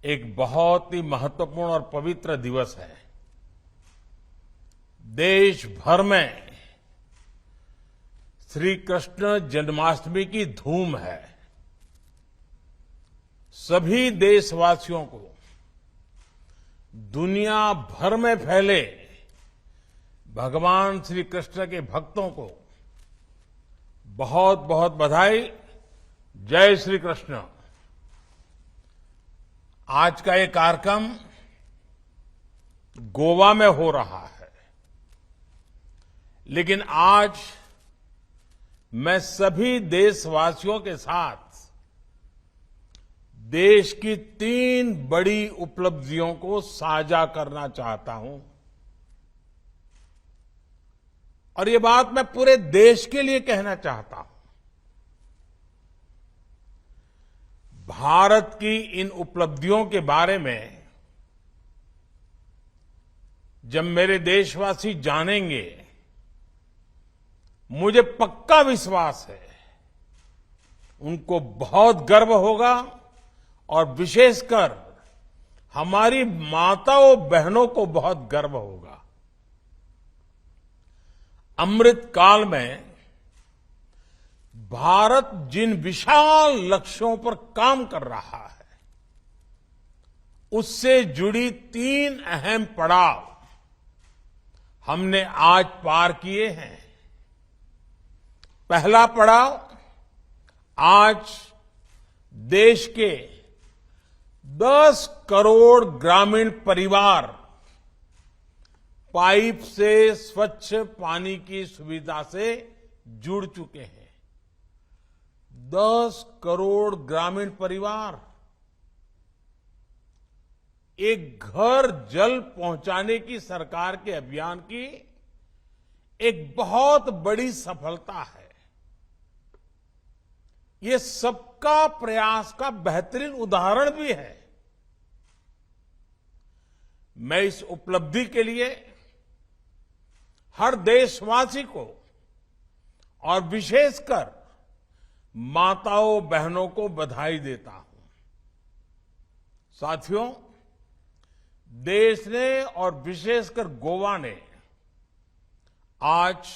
एक बहुत ही महत्वपूर्ण और पवित्र दिवस है। देश भर में श्री कृष्ण जन्माष्टमी की धूम है। सभी देशवासियों को, दुनिया भर में फैले भगवान श्री कृष्ण के भक्तों को बहुत बहुत बधाई। जय श्री कृष्ण। आज का ये कार्यक्रम गोवा में हो रहा है, लेकिन आज मैं सभी देशवासियों के साथ देश की 3 बड़ी उपलब्धियों को साझा करना चाहता हूं। और ये बात मैं पूरे देश के लिए कहना चाहता हूं। भारत की इन उपलब्धियों के बारे में जब मेरे देशवासी जानेंगे, मुझे पक्का विश्वास है उनको बहुत गर्व होगा और विशेषकर हमारी माताओं बहनों को बहुत गर्व होगा। अमृत काल में भारत जिन विशाल लक्ष्यों पर काम कर रहा है, उससे जुड़ी 3 अहम पड़ाव हमने आज पार किए हैं। पहला पड़ाव, आज देश के 10 करोड़ ग्रामीण परिवार पाइप से स्वच्छ पानी की सुविधा से जुड़ चुके हैं। 10 करोड़ ग्रामीण परिवार एक घर जल पहुंचाने की सरकार के अभियान की एक बहुत बड़ी सफलता है। ये सबका प्रयास का बेहतरीन उदाहरण भी है। मैं इस उपलब्धि के लिए हर देशवासी को और विशेषकर माताओं बहनों को बधाई देता हूं। साथियों, देश ने और विशेषकर गोवा ने आज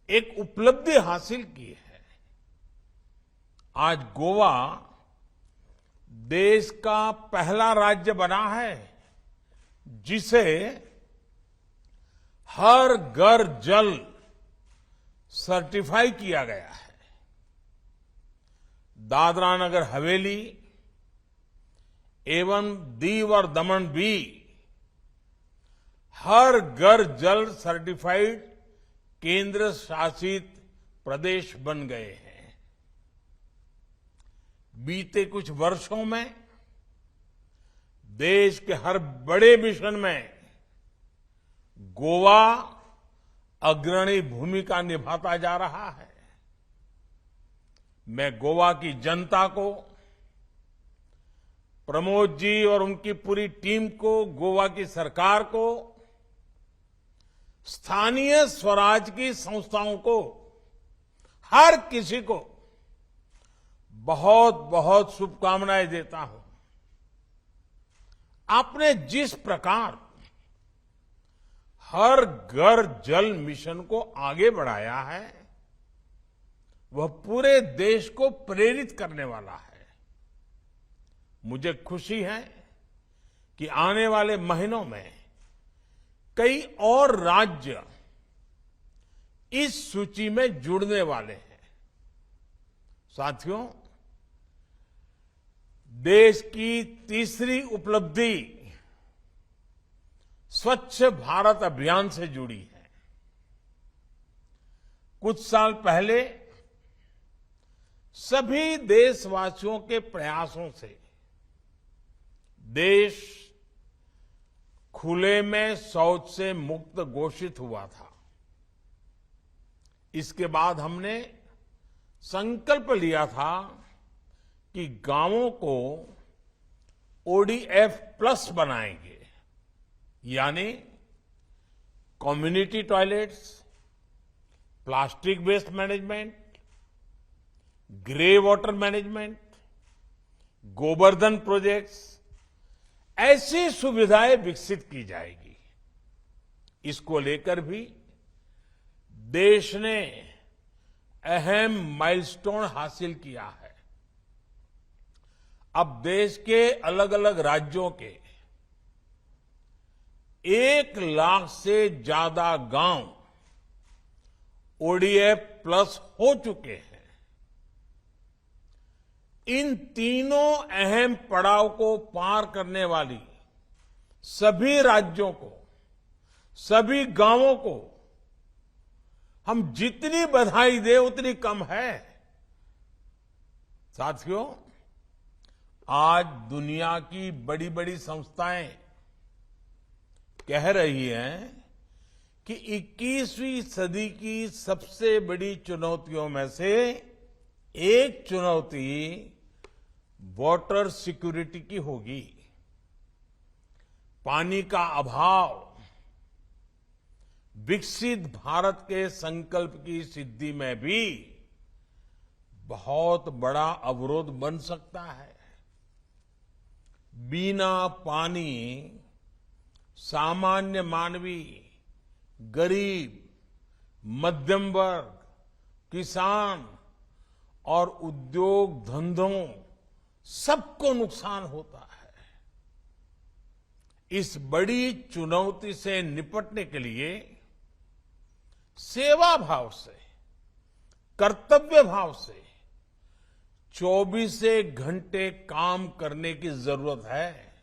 एक उपलब्धि हासिल की है। आज गोवा देश का पहला राज्य बना है जिसे हर घर जल सर्टिफाई किया गया है। दादरा नगर हवेली एवं दीव और दमन भी हर घर जल सर्टिफाइड केंद्र शासित प्रदेश बन गए हैं। बीते कुछ वर्षों में देश के हर बड़े मिशन में गोवा अग्रणी भूमिका निभाता जा रहा है। मैं गोवा की जनता को, प्रमोद जी और उनकी पूरी टीम को, गोवा की सरकार को, स्थानीय स्वराज की संस्थाओं को, हर किसी को बहुत बहुत शुभकामनाएं देता हूं। आपने जिस प्रकार हर घर जल मिशन को आगे बढ़ाया है, वह पूरे देश को प्रेरित करने वाला है। मुझे खुशी है कि आने वाले महीनों में कई और राज्य इस सूची में जुड़ने वाले हैं। साथियों, देश की तीसरी उपलब्धि स्वच्छ भारत अभियान से जुड़ी है। कुछ साल पहले सभी देशवासियों के प्रयासों से देश खुले में शौच से मुक्त घोषित हुआ था। इसके बाद हमने संकल्प लिया था कि गांवों को ओडीएफ प्लस बनाएंगे, यानी community toilets, plastic waste management, grey water management, Gobardhan projects, ऐसी सुविधाएं विकसित की जाएगी। इसको लेकर भी देश ने अहम माइलस्टोन हासिल किया है। अब देश के अलग अलग राज्यों के 1 लाख से ज्यादा गांव ओडीएफ प्लस हो चुके हैं। इन तीनों अहम पड़ाव को पार करने वाली सभी राज्यों को, सभी गांवों को हम जितनी बधाई दें उतनी कम है। साथियों, आज दुनिया की बड़ी बड़ी संस्थाएं कह रही हैं कि 21वीं सदी की सबसे बड़ी चुनौतियों में से एक चुनौती वाटर सिक्योरिटी की होगी। पानी का अभाव विकसित भारत के संकल्प की सिद्धि में भी बहुत बड़ा अवरोध बन सकता है। बिना पानी सामान्य मानवी, गरीब, मध्यम वर्ग, किसान और उद्योग धंधों सबको नुकसान होता है। इस बड़ी चुनौती से निपटने के लिए सेवा भाव से, कर्तव्य भाव से 24 घंटे काम करने की जरूरत है।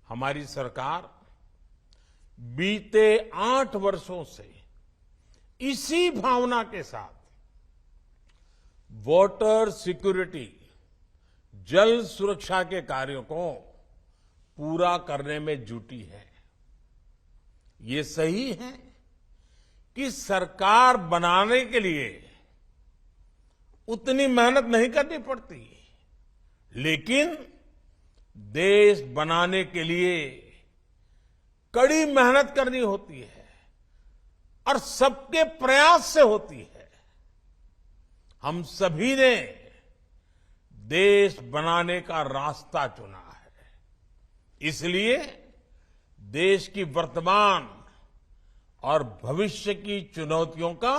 हमारी सरकार बीते 8 वर्षों से इसी भावना के साथ वाटर सिक्योरिटी, जल सुरक्षा के कार्यों को पूरा करने में जुटी है। ये सही है कि सरकार बनाने के लिए उतनी मेहनत नहीं करनी पड़ती, लेकिन देश बनाने के लिए कड़ी मेहनत करनी होती है और सबके प्रयास से होती है। हम सभी ने देश बनाने का रास्ता चुना है, इसलिए देश की वर्तमान और भविष्य की चुनौतियों का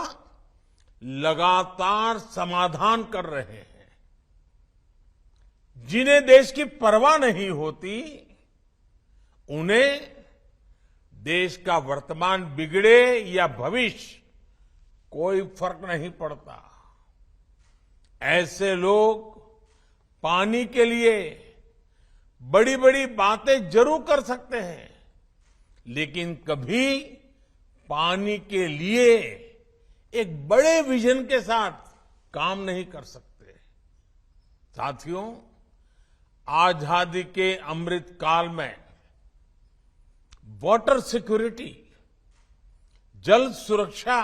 लगातार समाधान कर रहे हैं। जिन्हें देश की परवाह नहीं होती, उन्हें देश का वर्तमान बिगड़े या भविष्य कोई फर्क नहीं पड़ता। ऐसे लोग पानी के लिए बड़ी बड़ी बातें जरूर कर सकते हैं, लेकिन कभी पानी के लिए एक बड़े विजन के साथ काम नहीं कर सकते। साथियों, आजादी के अमृत काल में वाटर सिक्योरिटी, जल सुरक्षा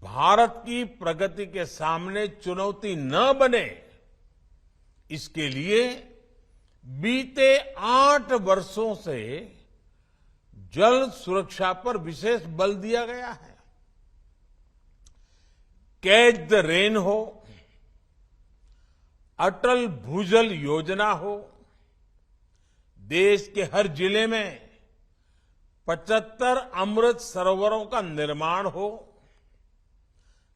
भारत की प्रगति के सामने चुनौती न बने, इसके लिए बीते 8 वर्षों से जल सुरक्षा पर विशेष बल दिया गया है। कैच द रेन हो, अटल भूजल योजना हो, देश के हर जिले में 75 अमृत सरोवरों का निर्माण हो,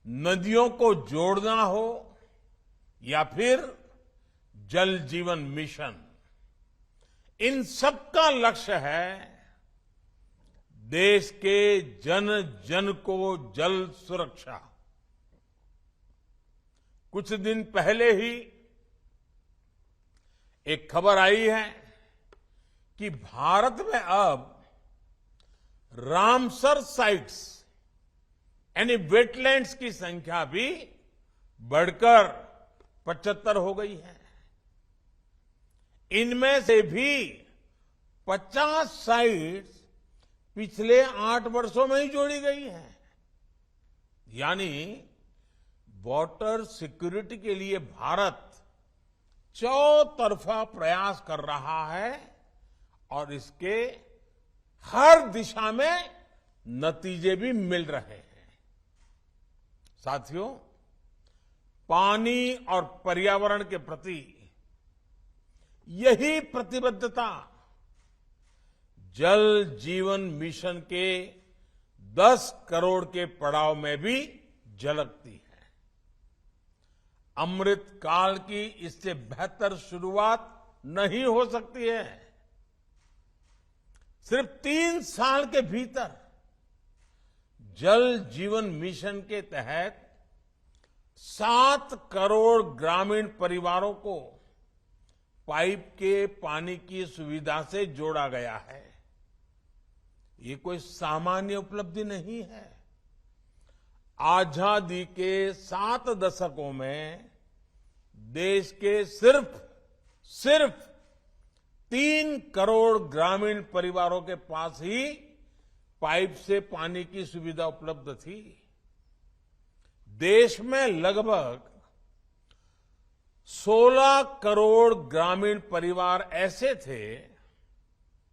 नदियों को जोड़ना हो, या फिर जल जीवन मिशन, इन सबका लक्ष्य है देश के जन जन को जल सुरक्षा। कुछ दिन पहले ही एक खबर आई है कि भारत में अब रामसर साइट्स यानी वेटलैंड्स की संख्या भी बढ़कर 75 हो गई है। इनमें से भी 50 साइट्स पिछले 8 वर्षों में ही जोड़ी गई है। यानी वाटर सिक्योरिटी के लिए भारत चौतरफा प्रयास कर रहा है और इसके हर दिशा में नतीजे भी मिल रहे हैं। साथियों, पानी और पर्यावरण के प्रति यही प्रतिबद्धता जल जीवन मिशन के 10 करोड़ के पड़ाव में भी झलकती है। अमृत काल की इससे बेहतर शुरुआत नहीं हो सकती है। सिर्फ 3 साल के भीतर जल जीवन मिशन के तहत 7 करोड़ ग्रामीण परिवारों को पाइप के पानी की सुविधा से जोड़ा गया है। ये कोई सामान्य उपलब्धि नहीं है। आजादी के 7 दशकों में देश के सिर्फ 3 करोड़ ग्रामीण परिवारों के पास ही पाइप से पानी की सुविधा उपलब्ध थी। देश में लगभग 16 करोड़ ग्रामीण परिवार ऐसे थे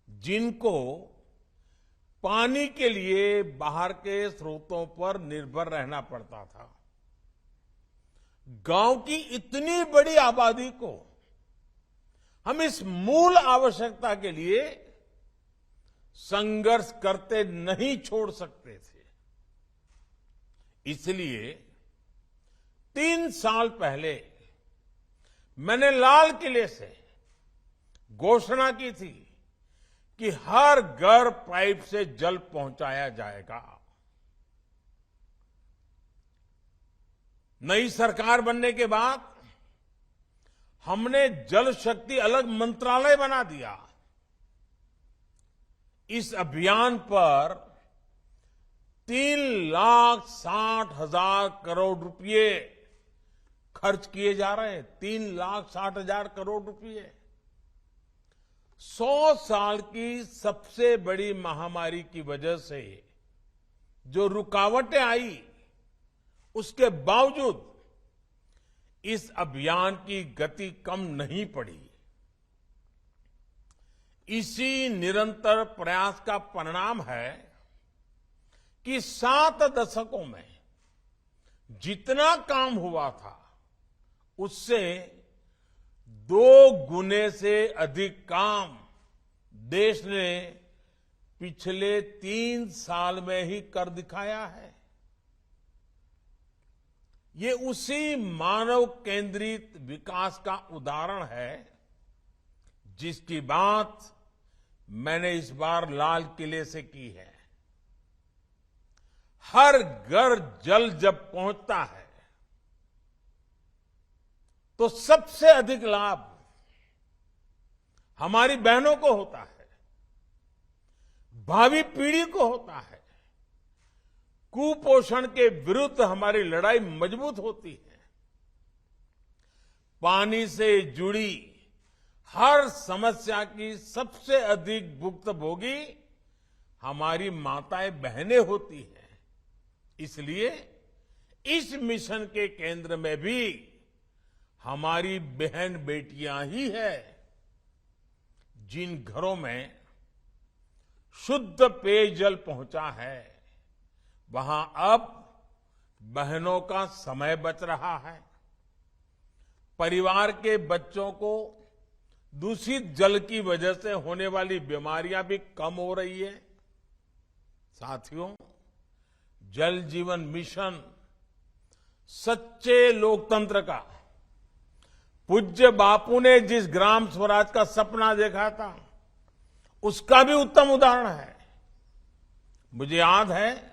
जिनको पानी के लिए बाहर के स्रोतों पर निर्भर रहना पड़ता था। गांव की इतनी बड़ी आबादी को हम इस मूल आवश्यकता के लिए संघर्ष करते नहीं छोड़ सकते थे। इसलिए 3 साल पहले मैंने लाल किले से घोषणा की थी कि हर घर पाइप से जल पहुंचाया जाएगा। नई सरकार बनने के बाद हमने जल शक्ति अलग मंत्रालय बना दिया। इस अभियान पर 3,60,000 करोड़ रुपए खर्च किए जा रहे हैं। 3,60,000 करोड़ रुपए 100 साल की सबसे बड़ी महामारी की वजह से जो रुकावटें आई, उसके बावजूद इस अभियान की गति कम नहीं पड़ी। इसी निरंतर प्रयास का परिणाम है कि 7 दशकों में जितना काम हुआ था उससे 2 गुने से अधिक काम देश ने पिछले 3 साल में ही कर दिखाया है। ये उसी मानव केंद्रित विकास का उदाहरण है जिसकी बात मैंने इस बार लाल किले से की है। हर घर जल जब पहुंचता है तो सबसे अधिक लाभ हमारी बहनों को होता है, भावी पीढ़ी को होता है। कुपोषण के विरुद्ध हमारी लड़ाई मजबूत होती है। पानी से जुड़ी हर समस्या की सबसे अधिक भुक्तभोगी हमारी माताएं बहनें होती हैं। इसलिए इस मिशन के केंद्र में भी हमारी बहन बेटियां ही है। जिन घरों में शुद्ध पेयजल पहुंचा है, वहां अब बहनों का समय बच रहा है। परिवार के बच्चों को दूषित जल की वजह से होने वाली बीमारियां भी कम हो रही है। साथियों, जल जीवन मिशन सच्चे लोकतंत्र का, पूज्य बापू ने जिस ग्राम स्वराज का सपना देखा था, उसका भी उत्तम उदाहरण है। मुझे याद है,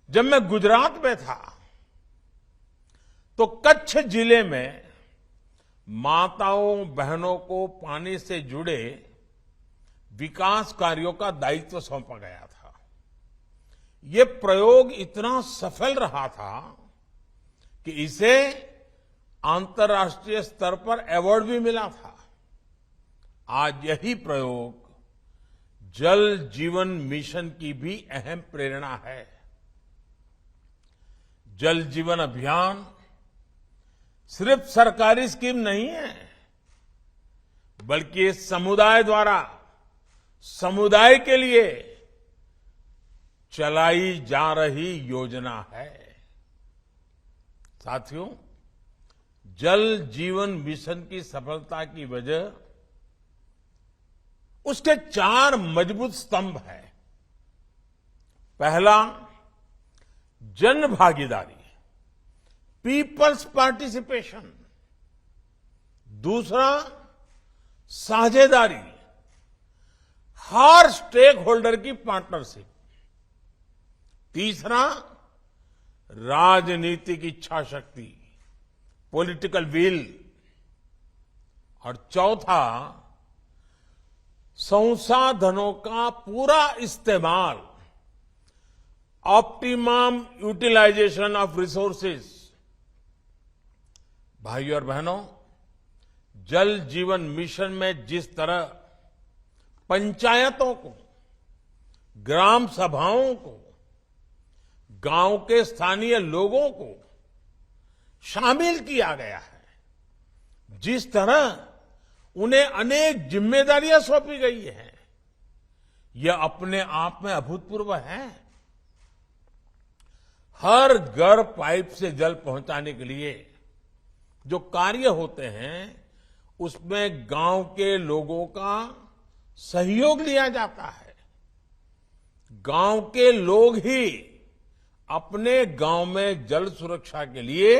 जब मैं गुजरात में था तो कच्छ जिले में माताओं बहनों को पानी से जुड़े विकास कार्यों का दायित्व सौंपा गया था। ये प्रयोग इतना सफल रहा था कि इसे अंतर्राष्ट्रीय स्तर पर अवार्ड भी मिला था। आज यही प्रयोग जल जीवन मिशन की भी अहम प्रेरणा है। जल जीवन अभियान सिर्फ सरकारी स्कीम नहीं है, बल्कि समुदाय द्वारा समुदाय के लिए चलाई जा रही योजना है। साथियों, जल जीवन मिशन की सफलता की वजह उसके 4 मजबूत स्तंभ हैं। पहला, जन भागीदारी, पीपल्स पार्टिसिपेशन। दूसरा, साझेदारी, हर स्टेक होल्डर की पार्टनरशिप। तीसरा, राजनीतिक इच्छा शक्ति, पॉलिटिकल विल। और चौथा, संसाधनों का पूरा इस्तेमाल, ऑप्टिमम यूटिलाइजेशन ऑफ रिसोर्सेज। भाइयों और बहनों, जल जीवन मिशन में जिस तरह पंचायतों को, ग्राम सभाओं को, गांव के स्थानीय लोगों को शामिल किया गया है, जिस तरह उन्हें अनेक जिम्मेदारियां सौंपी गई हैं, यह अपने आप में अभूतपूर्व है। हर घर पाइप से जल पहुंचाने के लिए जो कार्य होते हैं, उसमें गांव के लोगों का सहयोग लिया जाता है। गांव के लोग ही अपने गांव में जल सुरक्षा के लिए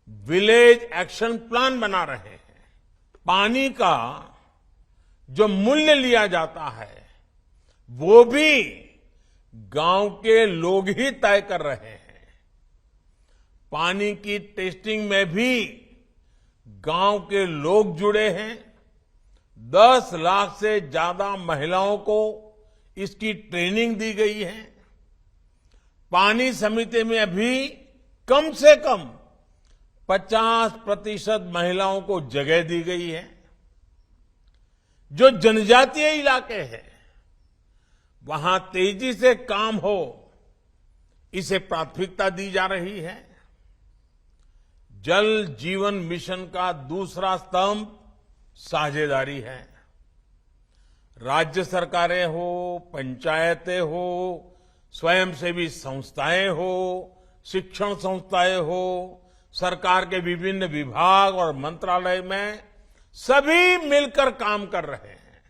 विलेज एक्शन प्लान बना रहे हैं। पानी का जो मूल्य लिया जाता है, वो भी गांव के लोग ही तय कर रहे हैं। पानी की टेस्टिंग में भी गांव के लोग जुड़े हैं। 10 लाख से ज्यादा महिलाओं को इसकी ट्रेनिंग दी गई है। पानी समिति में अभी कम से कम 50% महिलाओं को जगह दी गई है। जो जनजातीय इलाके हैं, वहां तेजी से काम हो, इसे प्राथमिकता दी जा रही है। जल जीवन मिशन का दूसरा स्तंभ साझेदारी है। राज्य सरकारें हो, पंचायतें हो, स्वयंसेवी संस्थाएं हो, शिक्षण संस्थाएं हो, सरकार के विभिन्न विभाग और मंत्रालय में सभी मिलकर काम कर रहे हैं।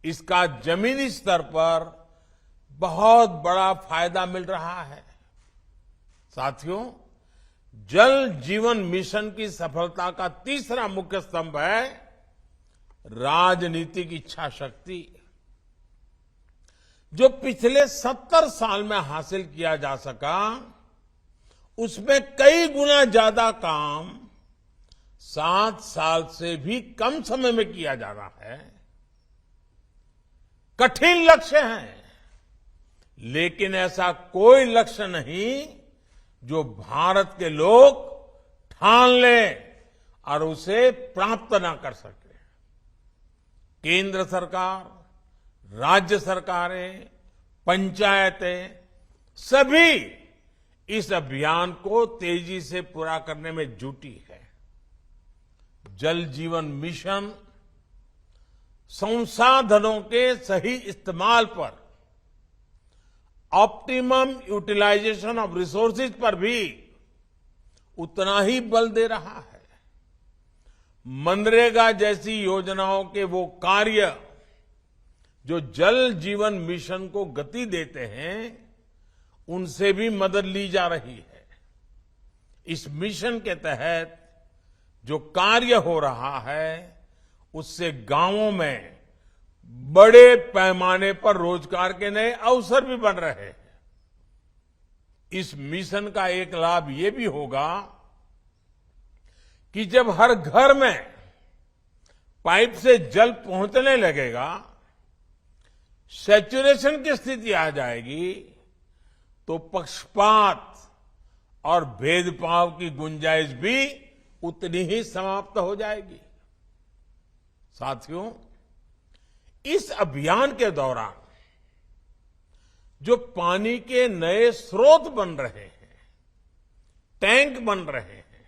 इसका जमीनी स्तर पर बहुत बड़ा फायदा मिल रहा है। साथियों, जल जीवन मिशन की सफलता का तीसरा मुख्य स्तंभ है राजनीतिक इच्छा शक्ति। जो पिछले 70 साल में हासिल किया जा सका, उसमें कई गुना ज्यादा काम 7 साल से भी कम समय में किया जा रहा है। कठिन लक्ष्य है, लेकिन ऐसा कोई लक्ष्य नहीं जो भारत के लोग ठान लें और उसे प्राप्त ना कर सके। केंद्र सरकार, राज्य सरकारें, पंचायतें सभी इस अभियान को तेजी से पूरा करने में जुटी है। जल जीवन मिशन संसाधनों के सही इस्तेमाल पर, ऑप्टिमम यूटिलाइजेशन ऑफ रिसोर्सेज पर भी उतना ही बल दे रहा है। मनरेगा जैसी योजनाओं के वो कार्य जो जल जीवन मिशन को गति देते हैं, उनसे भी मदद ली जा रही है। इस मिशन के तहत जो कार्य हो रहा है, उससे गांवों में बड़े पैमाने पर रोजगार के नए अवसर भी बन रहे हैं। इस मिशन का एक लाभ ये भी होगा कि जब हर घर में पाइप से जल पहुंचने लगेगा, सैचुरेशन की स्थिति आ जाएगी, तो पक्षपात और भेदभाव की गुंजाइश भी उतनी ही समाप्त हो जाएगी। साथियों, इस अभियान के दौरान जो पानी के नए स्रोत बन रहे हैं, टैंक बन रहे हैं,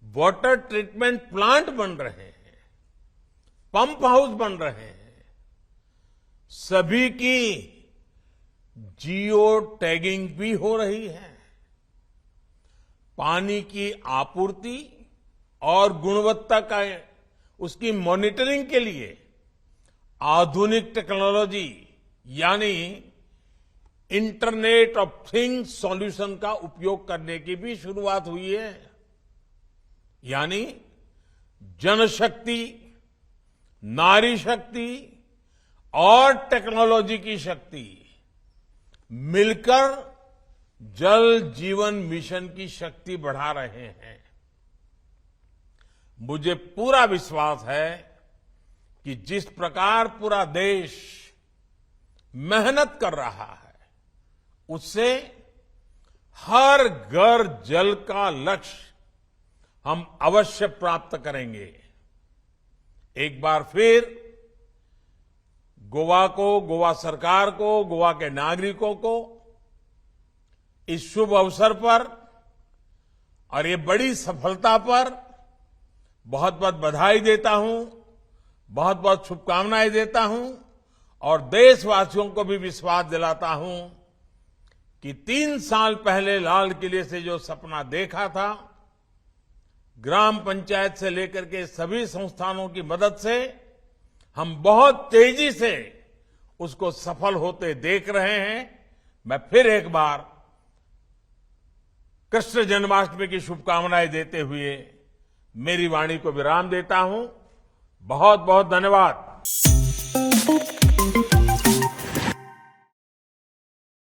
वाटर ट्रीटमेंट प्लांट बन रहे हैं, पंप हाउस बन रहे हैं, सभी की जियो टैगिंग भी हो रही है। पानी की आपूर्ति और गुणवत्ता का उसकी मॉनिटरिंग के लिए आधुनिक टेक्नोलॉजी यानी इंटरनेट ऑफ थिंग्स सॉल्यूशन का उपयोग करने की भी शुरुआत हुई है। यानी जनशक्ति, नारी शक्ति और टेक्नोलॉजी की शक्ति मिलकर जल जीवन मिशन की शक्ति बढ़ा रहे हैं। मुझे पूरा विश्वास है कि जिस प्रकार पूरा देश मेहनत कर रहा है, उससे हर घर जल का लक्ष्य हम अवश्य प्राप्त करेंगे। एक बार फिर गोवा को, गोवा सरकार को, गोवा के नागरिकों को इस शुभ अवसर पर और ये बड़ी सफलता पर बहुत बहुत बधाई देता हूं, बहुत बहुत शुभकामनाएं देता हूं और देशवासियों को भी विश्वास दिलाता हूं कि 3 साल पहले लाल किले से जो सपना देखा था, ग्राम पंचायत से लेकर के सभी संस्थानों की मदद से हम बहुत तेजी से उसको सफल होते देख रहे हैं। मैं फिर एक बार कृष्ण जन्माष्टमी की शुभकामनाएं देते हुए मेरी वाणी को विराम देता हूं। बहुत बहुत धन्यवाद।